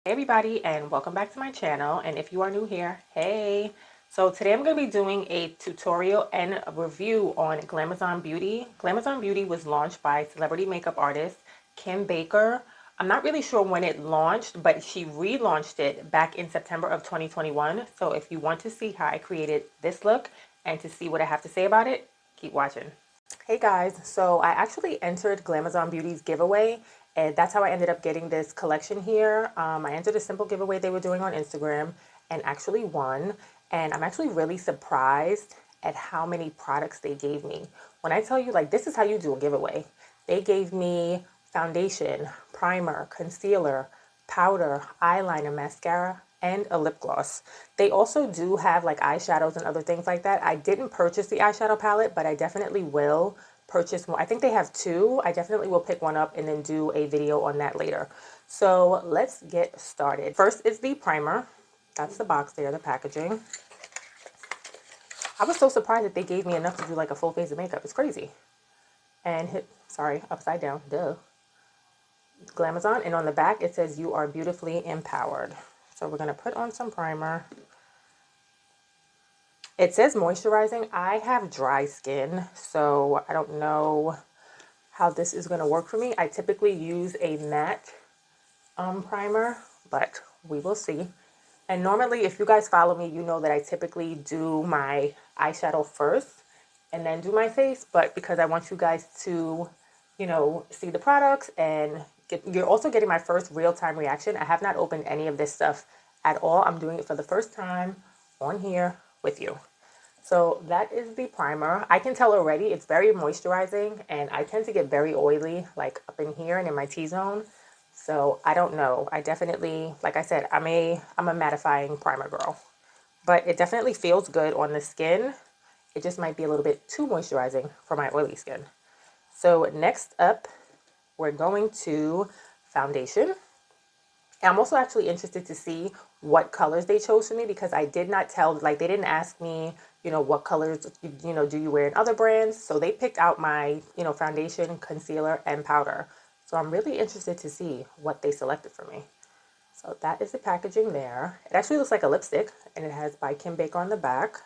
Hey everybody, and welcome back to my channel. And if you are new here, hey. So today I'm going to be doing a tutorial and a review on Glamazon Beauty. Glamazon Beauty was launched by celebrity makeup artist Kim Baker. I'm not really sure when it launched, but she relaunched it back in September of 2021. So if you want to see how I created this look and to see what I have to say about it, keep watching. Hey guys, so I actually entered Glamazon Beauty's giveaway, and that's how I ended up getting this collection here. I entered a simple giveaway they were doing on Instagram and actually won. And I'm actually really surprised at how many products they gave me. When I tell you, like, this is how you do a giveaway. They gave me foundation, primer, concealer, powder, eyeliner, mascara, and a lip gloss. They also do have like eyeshadows and other things like that. I didn't purchase the eyeshadow palette, but I definitely will purchase more. I think they have two. I definitely will pick one up and then do a video on that later. So let's get started. First is the primer. That's the box there, the packaging. I was so surprised that they gave me enough to do like a full face of makeup. It's crazy. And upside down, duh. Glamazon, and on the back it says you are beautifully empowered. So we're going to put on some primer. It says moisturizing. I have dry skin, so I don't know how this is going to work for me. I typically use a matte primer, but we will see. And normally, if you guys follow me, you know that I typically do my eyeshadow first and then do my face. But because I want you guys to, see the products and you're also getting my first real-time reaction. I have not opened any of this stuff at all. I'm doing it for the first time on here with you. So that is the primer. I can tell already it's very moisturizing, and I tend to get very oily like up in here and in my T-zone. So I don't know. I definitely, like I said, I'm a mattifying primer girl. But it definitely feels good on the skin. It just might be a little bit too moisturizing for my oily skin. So next up, we're going to foundation. And I'm also actually interested to see what colors they chose for me, because I did not tell, like, they didn't ask me, what colors, do you wear in other brands? So they picked out my, foundation, concealer, and powder. So I'm really interested to see what they selected for me. So that is the packaging there. It actually looks like a lipstick, and it has by Kim Baker on the back.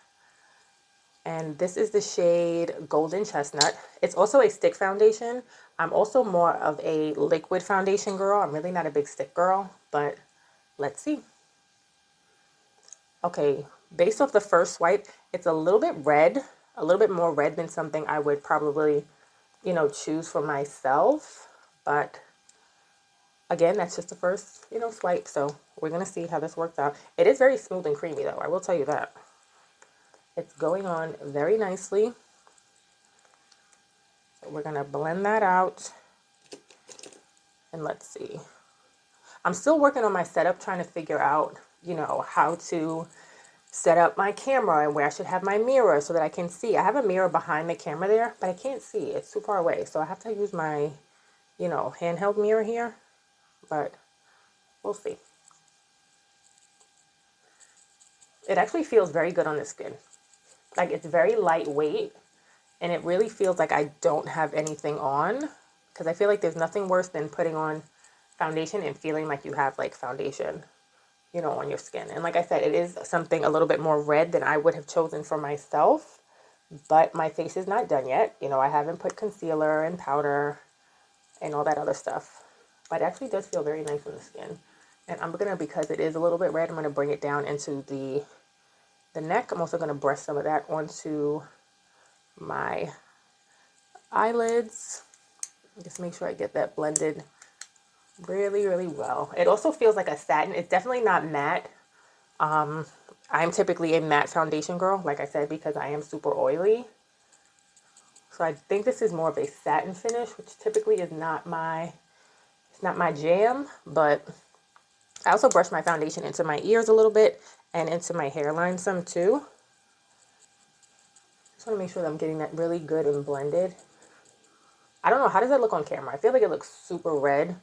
And this is the shade Golden Chestnut. It's also a stick foundation. I'm also more of a liquid foundation girl. I'm really not a big stick girl, but let's see. Okay, based off the first swipe, it's a little bit red, a little bit more red than something I would probably, choose for myself. But again, that's just the first, swipe. So we're going to see how this works out. It is very smooth and creamy, though. I will tell you that. It's going on very nicely. So we're going to blend that out. And let's see. I'm still working on my setup, trying to figure out, how to set up my camera and where I should have my mirror so that I can see. I have a mirror behind the camera there, but I can't see. It's too far away. So I have to use my, handheld mirror here. But we'll see. It actually feels very good on the skin. Like, it's very lightweight, and it really feels like I don't have anything on, because I feel like there's nothing worse than putting on foundation and feeling like you have like foundation, on your skin. And like I said, it is something a little bit more red than I would have chosen for myself, but my face is not done yet. I haven't put concealer and powder and all that other stuff, but it actually does feel very nice on the skin. And I'm gonna, because it is a little bit red, I'm gonna bring it down into the neck. I'm also gonna brush some of that onto my eyelids. Just make sure I get that blended really, really well. It also feels like a satin. It's definitely not matte. I'm typically a matte foundation girl, like I said, because I am super oily. So I think this is more of a satin finish, which typically is not my jam, but I also brush my foundation into my ears a little bit and into my hairline some too. Just want to make sure that I'm getting that really good and blended. I don't know, how does that look on camera? I feel like it looks super red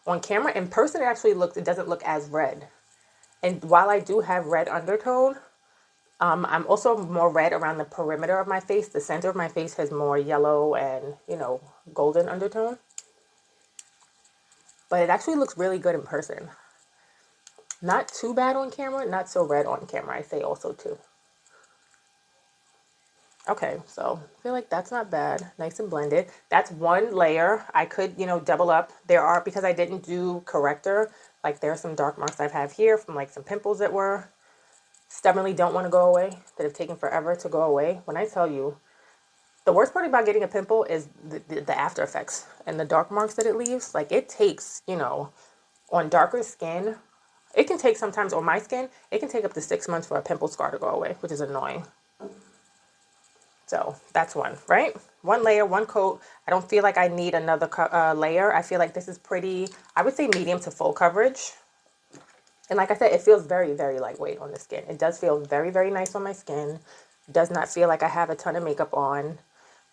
on camera. In person, it doesn't look as red. And while I do have red undertone, I'm also more red around the perimeter of my face. The center of my face has more yellow and, golden undertone. But it actually looks really good in person. Not too bad on camera, not so red on camera, I say also too. Okay, so I feel like that's not bad. Nice and blended. That's one layer. I could, you know, double up. There are, because I didn't do corrector, like there are some dark marks I have here from like some pimples that were stubbornly don't want to go away, that have taken forever to go away. When I tell you, the worst part about getting a pimple is the after effects and the dark marks that it leaves. Like it takes, you know, on darker skin, it can take sometimes, on my skin, it can take up to 6 months for a pimple scar to go away, which is annoying. So that's one, right? One layer, one coat. I don't feel like I need another layer. I feel like this is pretty, I would say medium to full coverage. And like I said, it feels very, very lightweight on the skin. It does feel very, very nice on my skin. Does not feel like I have a ton of makeup on.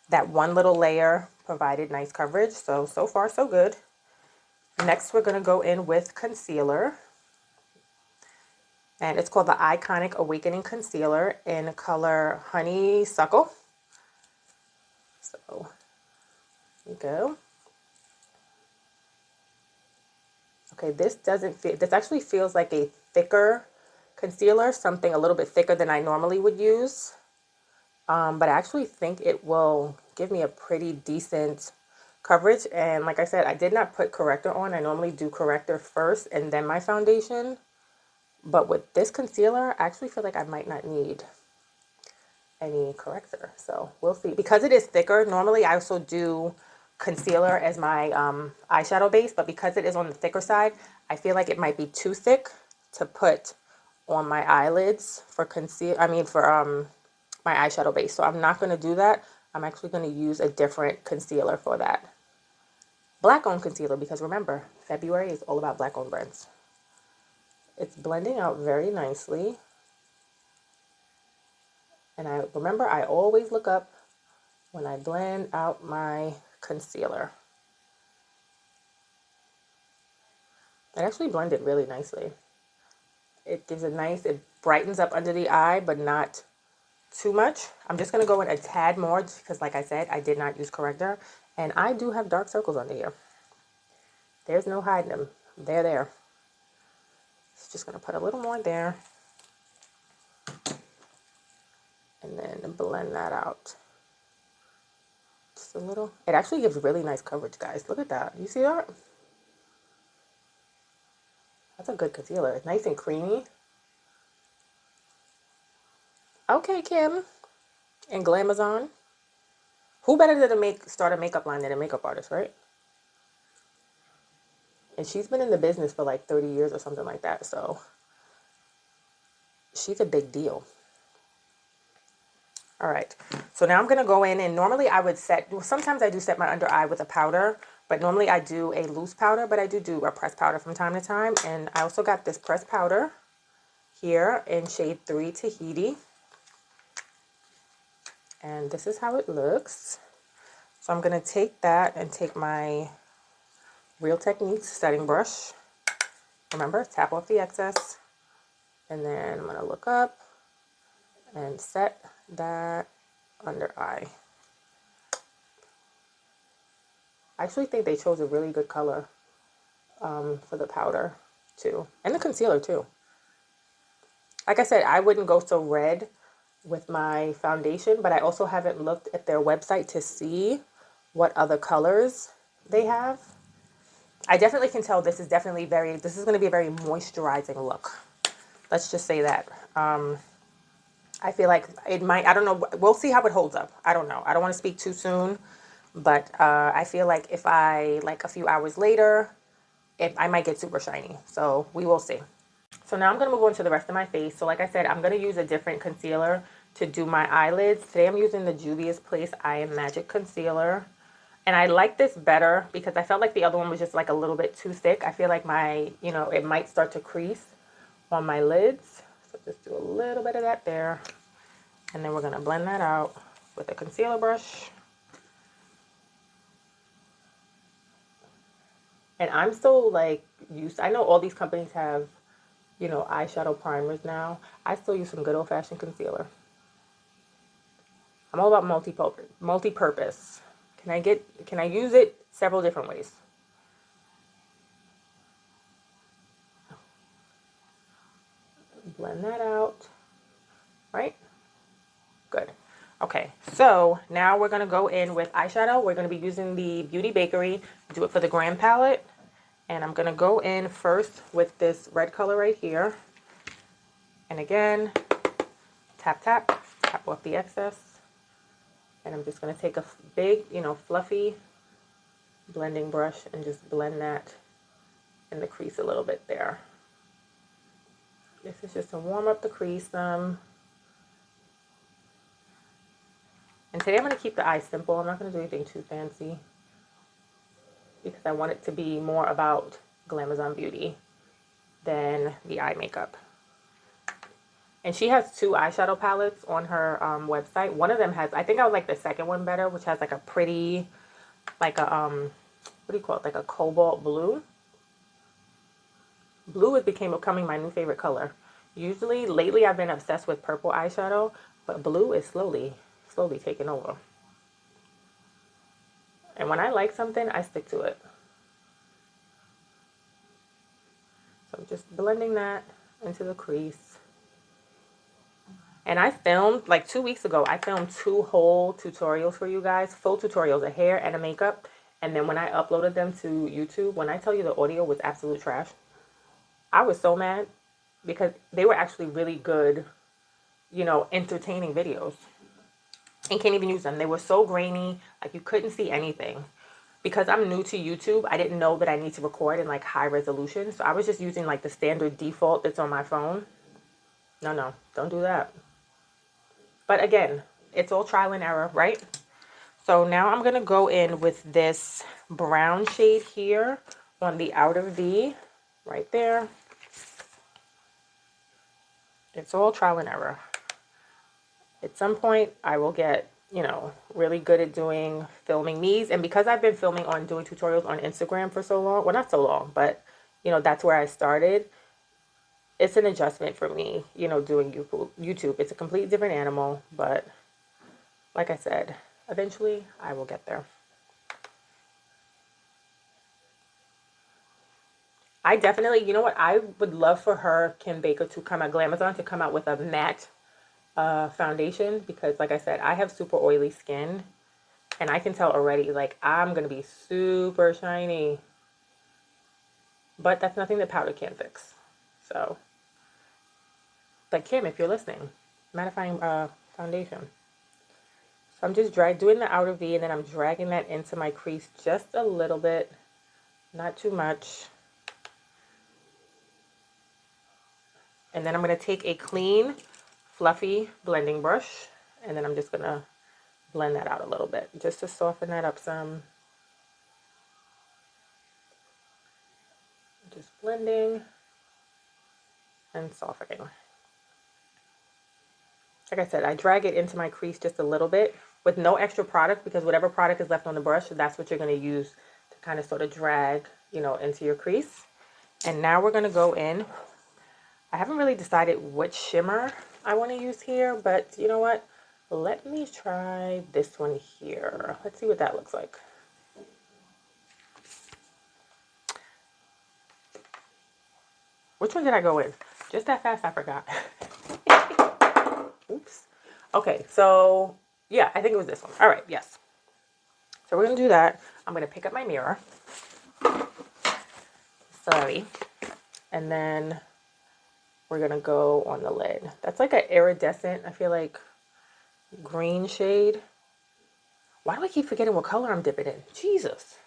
That one little layer provided nice coverage. So far, so good. Next, we're going to go in with concealer. And it's called the Iconic Awakening Concealer in color Honeysuckle. So, here we go. Okay, this doesn't feel, this actually feels like a thicker concealer, something a little bit thicker than I normally would use. But I actually think it will give me a pretty decent coverage. And like I said, I did not put corrector on. I normally do corrector first and then my foundation. But with this concealer, I actually feel like I might not need any corrector. So we'll see. Because it is thicker, normally I also do concealer as my eyeshadow base. But because it is on the thicker side, I feel like it might be too thick to put on my eyelids for my eyeshadow base. So I'm not going to do that. I'm actually going to use a different concealer for that. Black owned concealer, because remember, February is all about black owned brands. It's blending out very nicely. And I remember, I always look up when I blend out my concealer. It actually blended really nicely. It gives a nice, it brightens up under the eye, but not too much. I'm just going to go in a tad more because like I said, I did not use corrector. And I do have dark circles under here. There's no hiding them. They're there. Just going to put a little more there. And then blend that out. Just a little. It actually gives really nice coverage, guys. Look at that. You see that? That's a good concealer. It's nice and creamy. Okay, Kim. And Glamazon. Who better to start a makeup line than a makeup artist, right? And she's been in the business for like 30 years or something like that. So she's a big deal. All right. So now I'm going to go in, and normally I would sometimes I do set my under eye with a powder, but normally I do a loose powder, but I do a pressed powder from time to time. And I also got this pressed powder here in shade 3 Tahiti. And this is how it looks. So I'm going to take that and take my Real Techniques setting brush. Remember, tap off the excess. And then I'm going to look up and set that under eye. I actually think they chose a really good color for the powder too. And the concealer too. Like I said, I wouldn't go so red with my foundation, but I also haven't looked at their website to see what other colors they have. I definitely can tell this is going to be a very moisturizing look. Let's just say that. I feel like it might, I don't know, we'll see how it holds up. I don't know. I don't want to speak too soon, but I feel like if like a few hours later, I might get super shiny. So we will see. So now I'm going to move on to the rest of my face. So like I said, I'm going to use a different concealer to do my eyelids. Today I'm using the Juvia's Place I Am Magic Concealer. And I like this better because I felt like the other one was just like a little bit too thick. I feel like it might start to crease on my lids. So just do a little bit of that there. And then we're going to blend that out with a concealer brush. And I'm still like I know all these companies have, eyeshadow primers now. I still use some good old-fashioned concealer. I'm all about multi-purpose. Can I use it several different ways? blend that out, right? Good. Okay, so now we're going to go in with eyeshadow. We're going to be using the Beauty Bakery, do it for the Grand Palette. And I'm going to go in first with this red color right here. And again, tap, tap, tap off the excess. And I'm just going to take a big, fluffy blending brush and just blend that in the crease a little bit there. This is just to warm up the crease some. And today I'm going to keep the eye simple. I'm not going to do anything too fancy because I want it to be more about Glamazon Beauty than the eye makeup. And she has 2 eyeshadow palettes on her website. One of them has, I think I would like the second one better, which has like a pretty, like a, what do you call it? Like a cobalt blue. Blue is becoming my new favorite color. Usually, lately I've been obsessed with purple eyeshadow, but blue is slowly taking over. And when I like something, I stick to it. So I'm just blending that into the crease. And I filmed, like 2 weeks ago, I filmed 2 whole tutorials for you guys. Full tutorials, a hair and a makeup. And then when I uploaded them to YouTube, when I tell you the audio was absolute trash, I was so mad because they were actually really good, entertaining videos. And can't even use them. They were so grainy, like you couldn't see anything. Because I'm new to YouTube, I didn't know that I need to record in like high resolution. So I was just using like the standard default that's on my phone. No, don't do that. But again, it's all trial and error, right? So now I'm going to go in with this brown shade here on the outer V, right there. It's all trial and error. At some point, I will get, really good at filming these. And because I've been filming doing tutorials on Instagram for so long, well, not so long, but, that's where I started. It's an adjustment for me, doing YouTube. It's a completely different animal, but like I said, eventually I will get there. I definitely, you know what? I would love for her, Kim Baker, to come out, Glamazon, to come out with a matte foundation because, like I said, I have super oily skin and I can tell already, like, I'm going to be super shiny. But that's nothing that powder can't fix. So, like, Kim, if you're listening, mattifying foundation. So I'm just doing the outer V and then I'm dragging that into my crease just a little bit. Not too much. And then I'm going to take a clean, fluffy blending brush. And then I'm just going to blend that out a little bit. Just to soften that up some. Just blending and softening. Like I said, I drag it into my crease just a little bit with no extra product because whatever product is left on the brush, that's what you're going to use to kind of sort of drag, into your crease. And now we're going to go in. I haven't really decided which shimmer I want to use here, but you know what? Let me try this one here. Let's see what that looks like. Which one did I go with? Just that fast, I forgot. Oops. Okay, so yeah, I think it was this one. All right, yes. So we're going to do that. I'm going to pick up my mirror. Sorry. And then we're going to go on the lid. That's like an iridescent, I feel like, green shade. Why do I keep forgetting what color I'm dipping in? Jesus.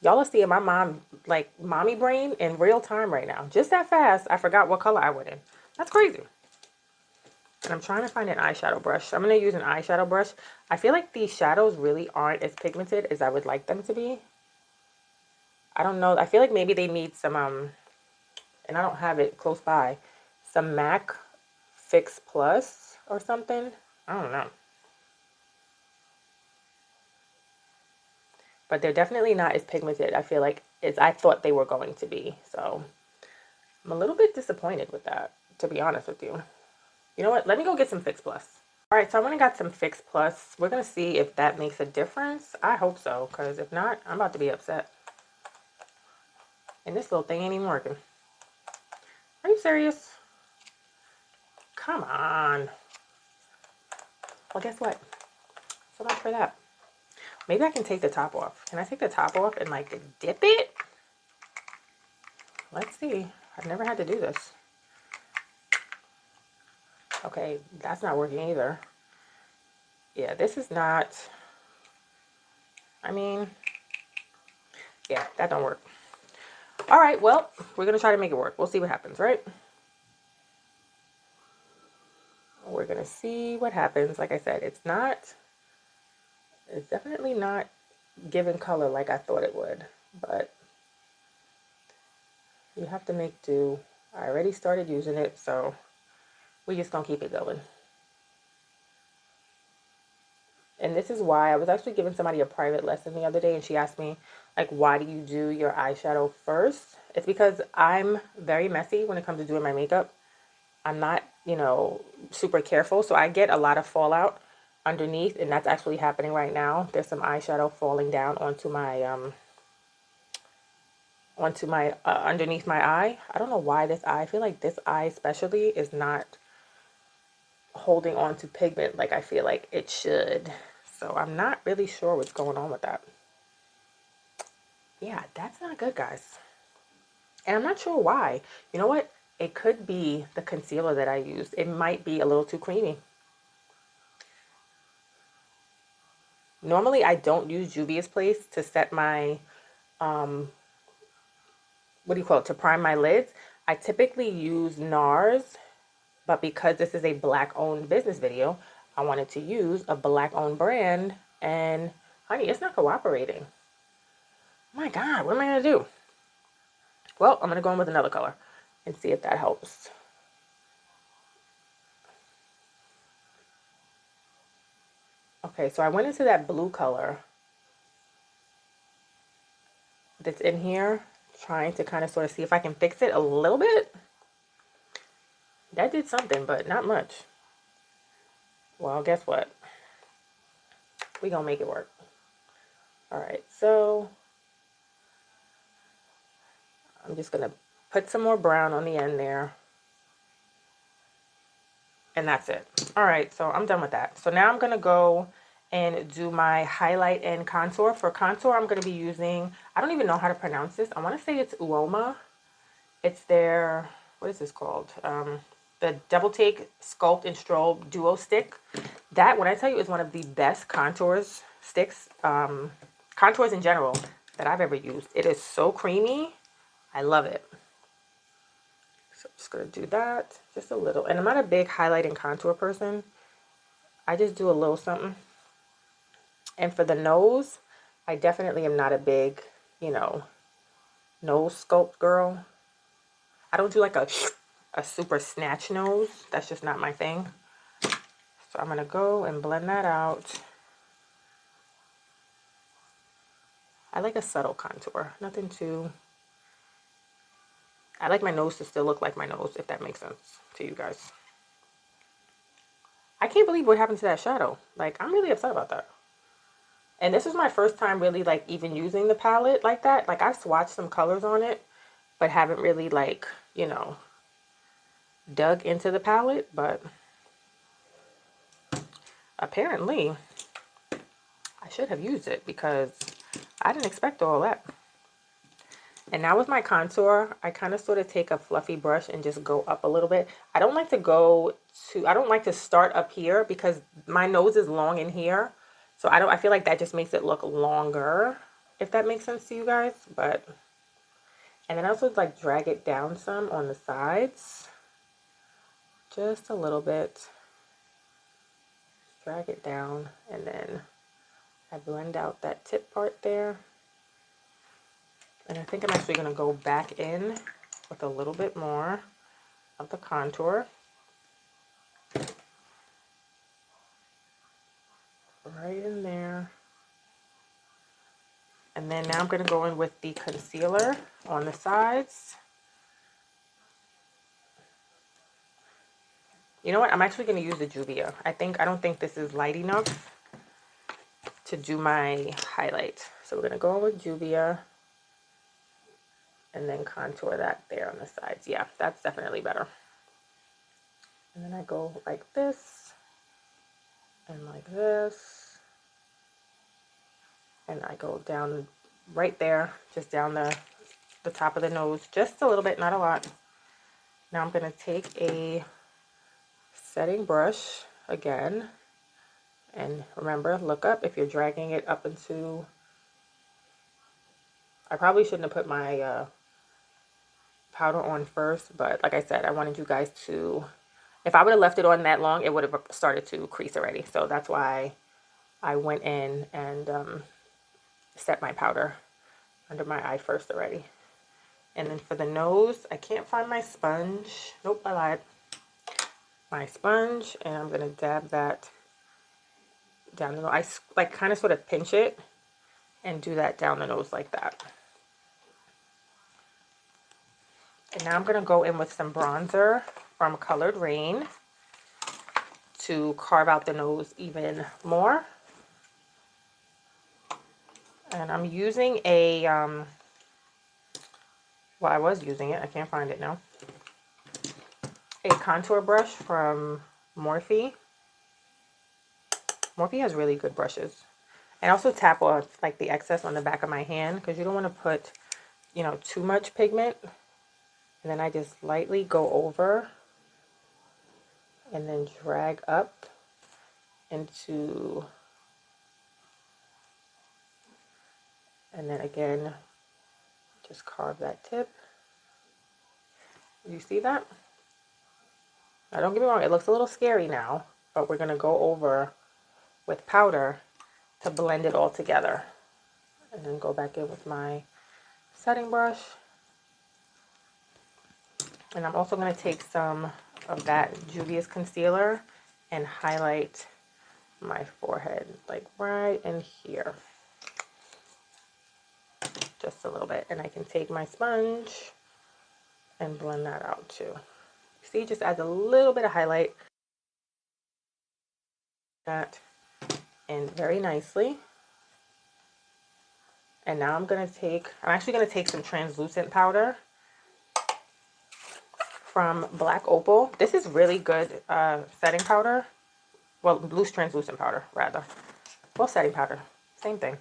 Y'all are seeing my mommy brain in real time right now. Just that fast, I forgot what color I went in. That's crazy. And I'm trying to find an eyeshadow brush. I'm going to use an eyeshadow brush. I feel like these shadows really aren't as pigmented as I would like them to be. I don't know. I feel like maybe they need some, and I don't have it close by, some MAC Fix Plus or something. I don't know. But they're definitely not as pigmented, I feel like, as I thought they were going to be. So I'm a little bit disappointed with that, to be honest with you. You know what? Let me go get some Fix Plus. All right, so I went and got some Fix Plus. We're going to see if that makes a difference. I hope so, because if not, I'm about to be upset. And this little thing ain't even working. Are you serious? Come on. Well, guess what? So much for that. Maybe I can take the top off. Can I take the top off and like dip it? Let's see. I've never had to do this. Okay, that's not working either. Yeah, this is not, I mean, yeah, that don't work. All right, well, we're going to try to make it work. We'll see what happens, right? We're going to see what happens. Like I said, it's definitely not giving color like I thought it would, but you have to make do. I already started using it, so we're just going to keep it going. And this is why I was actually giving somebody a private lesson the other day, and she asked me, like, why do you do your eyeshadow first? It's because I'm very messy when it comes to doing my makeup. I'm not, you know, super careful, so I get a lot of fallout underneath, and that's actually happening right now. There's some eyeshadow falling down onto my underneath my eye. I don't know why this eye, I feel like this eye especially is not holding on to pigment like I feel like it should. So I'm not really sure what's going on with that. Yeah, that's not good, guys. And I'm not sure why. You know what? It could be the concealer that I used. It might be a little too creamy. Normally, I don't use Juvia's Place to set my, what do you call it, to prime my lids. I typically use NARS, but because this is a black-owned business video, I wanted to use a black-owned brand, and honey, it's not cooperating. Oh my God, what am I going to do? Well, I'm going to go in with another color and see if that helps. Okay, so I went into that blue color that's in here, trying to kind of sort of see if I can fix it a little bit. That did something, but not much. Well, guess what? We're going to make it work. All right, so I'm just going to put some more brown on the end there. And that's it. All right, so I'm done with that. So now I'm going to go and do my highlight and contour. For contour, I'm going to be using, I don't even know how to pronounce this. I want to say it's Uoma. It's their, what is this called? The Double Take Sculpt and Strobe Duo Stick. That, when I tell you, is one of the best contours sticks, contours in general, that I've ever used. It is so creamy. I love it. So I'm just going to do that just a little. And I'm not a big highlight and contour person. I just do a little something. And for the nose, I definitely am not a big, you know, nose sculpt girl. I don't do like a super snatch nose. That's just not my thing. So I'm going to go and blend that out. I like a subtle contour. Nothing too... I like my nose to still look like my nose, if that makes sense to you guys. I can't believe what happened to that shadow. Like, I'm really upset about that. And this is my first time really, like, even using the palette like that. Like, I've swatched some colors on it, but haven't really, like, you know, dug into the palette. But apparently, I should have used it because I didn't expect all that. And now with my contour, I kind of sort of take a fluffy brush and just go up a little bit. I don't like to start up here because my nose is long in here. So I feel like that just makes it look longer, if that makes sense to you guys. But, and then I also like drag it down some on the sides. Just a little bit. Drag it down and then I blend out that tip part there. And I think I'm actually going to go back in with a little bit more of the contour. Right in there. And then now I'm going to go in with the concealer on the sides. You know what? I'm actually going to use the Juvia. I don't think this is light enough to do my highlight. So we're going to go in with Juvia. and then contour that there on the sides. Yeah, that's definitely better. And then I go like this and like this, and I go down right there, just down the top of the nose, just a little bit, not a lot. Now I'm going to take a setting brush again, and remember, look up if you're dragging it up into, I probably shouldn't have put my powder on first, but like I said, I wanted you guys to, if I would have left it on that long, it would have started to crease already. So that's why I went in and set my powder under my eye first already. And then for the nose, I can't find my sponge. Nope, I lied. My sponge, and I'm going to dab that down the nose. I like kind of sort of pinch it and do that down the nose like that. And now I'm going to go in with some bronzer from Colored Rain to carve out the nose even more. And I'm using a, well, I was using it. I can't find it now. A contour brush from Morphe. Morphe has really good brushes. And also tap off like the excess on the back of my hand, because you don't want to put, you know, too much pigment. And then I just lightly go over and then drag up into, and then again, just carve that tip. You see that? Now don't get me wrong, it looks a little scary now, but we're going to go over with powder to blend it all together. And then go back in with my setting brush. And I'm also going to take some of that Juvia's concealer and highlight my forehead, like right in here. Just a little bit. And I can take my sponge and blend that out too. See, just adds a little bit of highlight. That in very nicely. And now I'm actually going to take some translucent powder from Black Opal. This is really good setting powder. Well, loose translucent powder, rather. Well, setting powder. Same thing.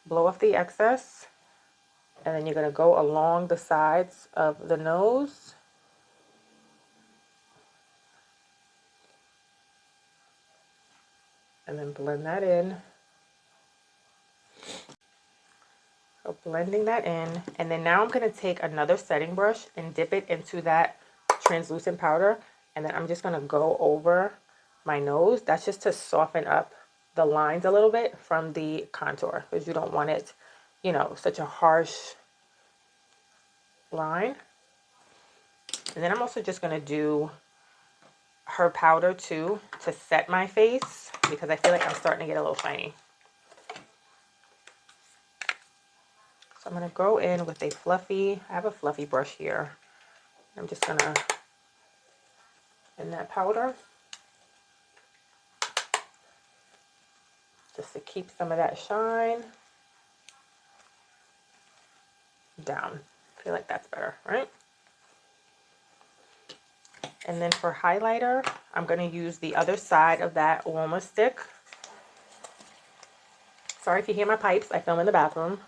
Blow off the excess. And then you're going to go along the sides of the nose. And then blend that in. So blending that in. And then now I'm going to take another setting brush and dip it into that translucent powder. And then I'm just going to go over my nose. That's just to soften up the lines a little bit from the contour, because you don't want it, you know, such a harsh line. And then I'm also just going to do her powder too to set my face, because I feel like I'm starting to get a little shiny. So I'm going to go in with a fluffy, I have a fluffy brush here. I'm just going to, in that powder, just to keep some of that shine down. I feel like that's better, right? And then for highlighter, I'm going to use the other side of that Uoma stick. Sorry if you hear my pipes. I film in the bathroom.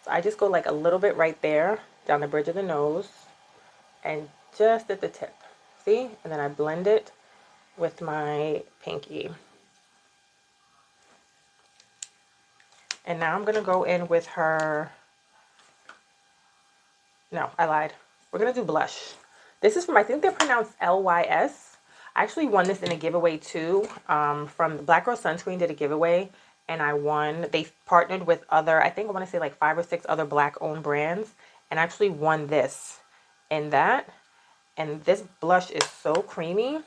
So I just go like a little bit right there, down the bridge of the nose, and just at the tip. See? And then I blend it with my pinky. And now I'm going to go in with her... No, I lied. We're going to do blush. This is from, I think they're pronounced LYS. I actually won this in a giveaway too. From the Black Girl Sunscreen did a giveaway, and I won. They partnered with other, I think I want to say like 5 or 6 other black owned brands, and actually won this in that. And this blush is so creamy.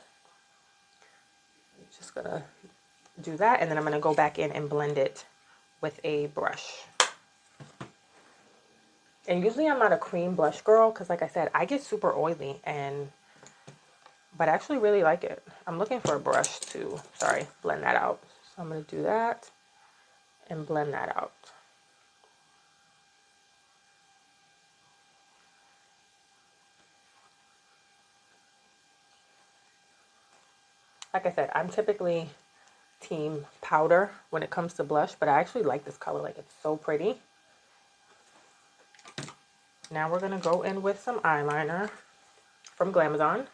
Just gonna do that, and then I'm gonna go back in and blend it with a brush. And usually I'm not a cream blush girl, because like I said, I get super oily, but I actually really like it. I'm looking for a brush to, blend that out. So I'm going to do that and blend that out. Like I said, I'm typically team powder when it comes to blush, but I actually like this color. Like, it's so pretty. Now we're going to go in with some eyeliner from Glamazon.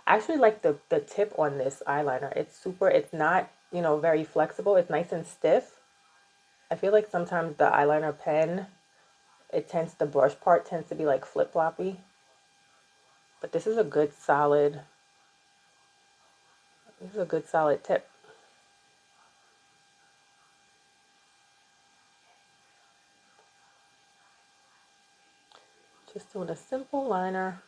I actually like the tip on this eyeliner. It's not, you know, very flexible. It's nice and stiff. I feel like sometimes the eyeliner pen, the brush part tends to be like flip-floppy. But this is a good solid tip. Just doing a simple liner.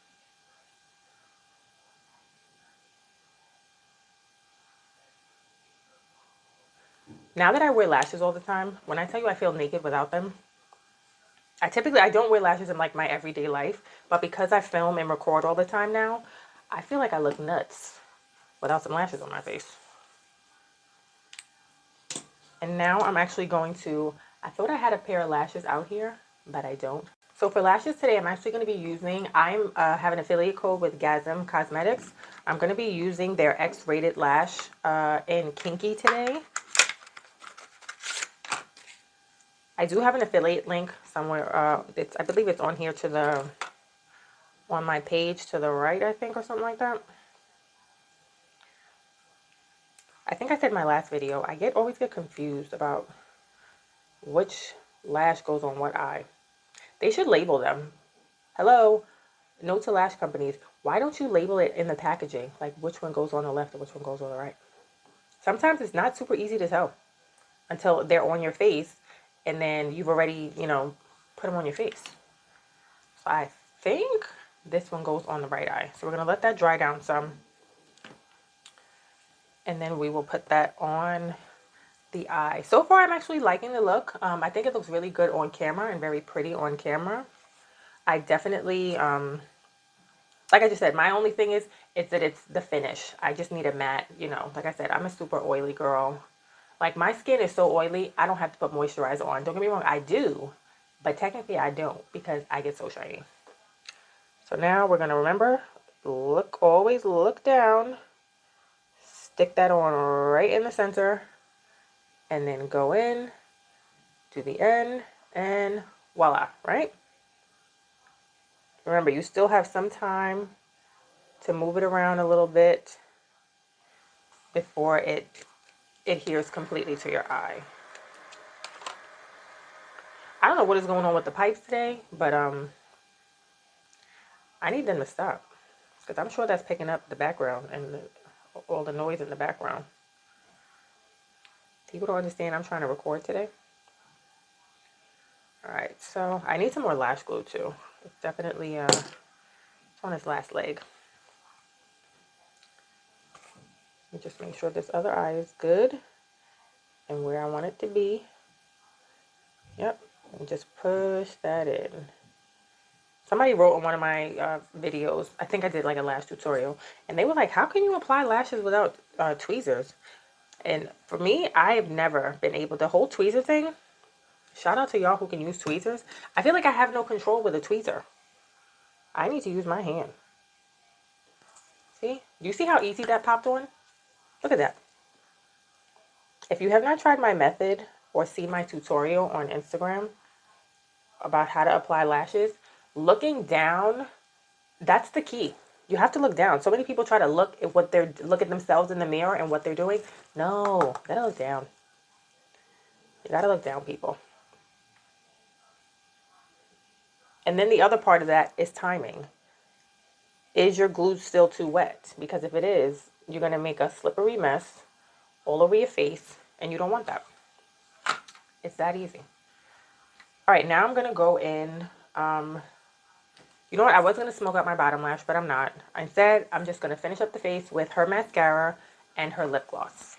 Now that I wear lashes all the time, when I tell you I feel naked without them, I don't wear lashes in like my everyday life, but because I film and record all the time now, I feel like I look nuts without some lashes on my face. And now I'm actually going to, I thought I had a pair of lashes out here, but I don't. So for lashes today, I'm actually going to be using, have an affiliate code with Gasm Cosmetics. I'm going to be using their X-rated lash in Kinky today. I do have an affiliate link somewhere. I believe it's on here on my page to the right, I think, or something like that. I think I said in my last video, I always get confused about which lash goes on what eye. They should label them. Hello, note to lash companies. Why don't you label it in the packaging? Like which one goes on the left and which one goes on the right? Sometimes it's not super easy to tell until they're on your face and then you've already, you know, put them on your face. So I think this one goes on the right eye. So we're going to let that dry down some. And then we will put that on the eye. So far, I'm actually liking the look. I think it looks really good on camera and very pretty on camera. I definitely, like I just said, my only thing is that it's the finish. I just need a matte, you know, like I said, I'm a super oily girl. Like my skin is so oily, I don't have to put moisturizer on. Don't get me wrong, I do. But technically I don't because I get so shiny. So now we're going to remember, always look down. Stick that on right in the center. And then go in to the end and voila, right? Remember, you still have some time to move it around a little bit before it adheres completely to your eye. I don't know what is going on with the pipes today, but I need them to stop because I'm sure that's picking up the background and all the noise in the background. People don't understand I'm trying to record today. All right, so I need some more lash glue too. It's definitely it's on its last leg. Let me just make sure this other eye is good and where I want it to be. Yep, and just push that in. Somebody wrote on one of my videos, I think I did like a lash tutorial, and they were like, how can you apply lashes without tweezers? And for me, I have never been able, the whole tweezer thing, shout out to y'all who can use tweezers. I feel like I have no control with a tweezer. I need to use my hand. See? Do you see how easy that popped on? Look at that. If you have not tried my method or seen my tutorial on Instagram about how to apply lashes, looking down, that's the key. You have to look down. So many people try to look at themselves in the mirror and what they're doing. No, you gotta look down. You gotta look down, people. And then the other part of that is timing. Is your glue still too wet? Because if it is, you're gonna make a slippery mess all over your face, and you don't want that. It's that easy. All right, now I'm gonna go in. You know what? I was going to smoke out my bottom lash, but I'm not. Instead, I'm just going to finish up the face with her mascara and her lip gloss.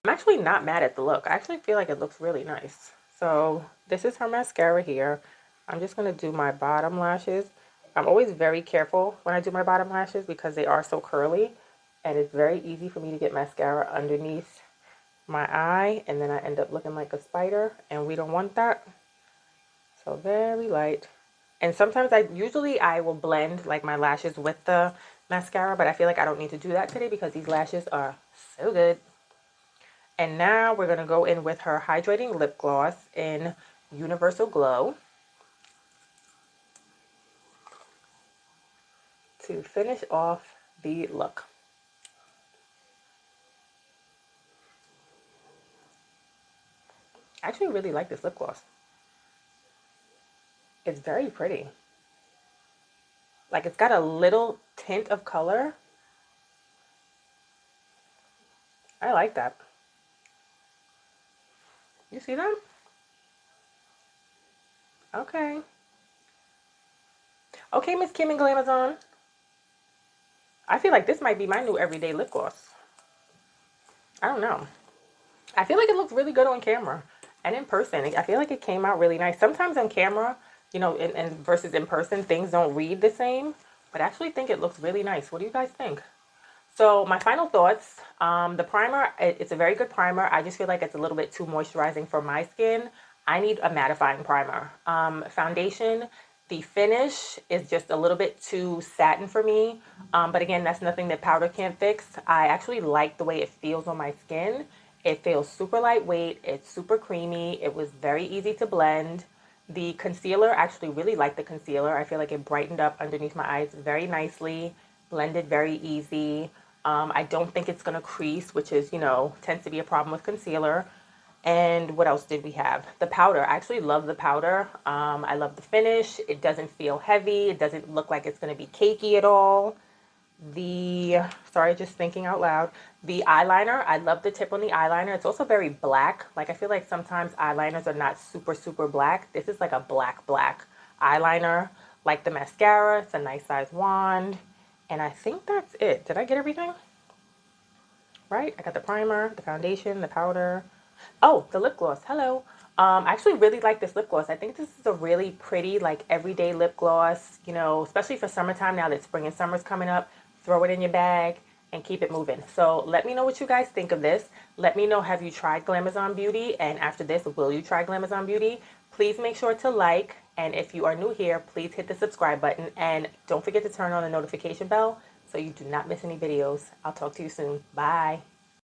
I'm actually not mad at the look. I actually feel like it looks really nice. So this is her mascara here. I'm just going to do my bottom lashes. I'm always very careful when I do my bottom lashes because they are so curly. And it's very easy for me to get mascara underneath my eye. And then I end up looking like a spider. And we don't want that. So very light. And sometimes usually I will blend like my lashes with the mascara, but I feel like I don't need to do that today because these lashes are so good. And now we're going to go in with her Hydrating Lip Gloss in Universal Glow to finish off the look. I actually really like this lip gloss. It's very pretty. Like it's got a little tint of color. I like that. You see that? Okay. Okay, Miss Kim and Glamazon. I feel like this might be my new everyday lip gloss. I don't know. I feel like it looks really good on camera and in person. I feel like it came out really nice. Sometimes on camera, you know, and versus in person, things don't read the same. But I actually think it looks really nice. What do you guys think? So my final thoughts, the primer, it's a very good primer. I just feel like it's a little bit too moisturizing for my skin. I need a mattifying primer. Foundation, the finish is just a little bit too satin for me. But again, that's nothing that powder can't fix. I actually like the way it feels on my skin. It feels super lightweight. It's super creamy. It was very easy to blend. The concealer, I actually really like the concealer. I feel like it brightened up underneath my eyes very nicely, blended very easy. I don't think it's going to crease, which is, you know, tends to be a problem with concealer. And what else did we have? The powder. I actually love the powder. I love the finish. It doesn't feel heavy. It doesn't look like it's going to be cakey at all. Sorry, just thinking out loud. The eyeliner, I love the tip on the eyeliner. It's also very black. Like I feel like sometimes eyeliners are not super, super black. This is like a black eyeliner. Like the mascara, it's a nice size wand. And I think that's it. Did I get everything? Right? I got the primer, the foundation, the powder. Oh, the lip gloss. Hello. I actually really like this lip gloss. I think this is a really pretty, like, everyday lip gloss, you know, especially for summertime now that spring and summer's coming up. Throw it in your bag and keep it moving. So let me know what you guys think of this. Let me know, have you tried Glamazon Beauty? And after this, will you try Glamazon Beauty? Please make sure to like. And if you are new here, please hit the subscribe button. And don't forget to turn on the notification bell so you do not miss any videos. I'll talk to you soon. Bye.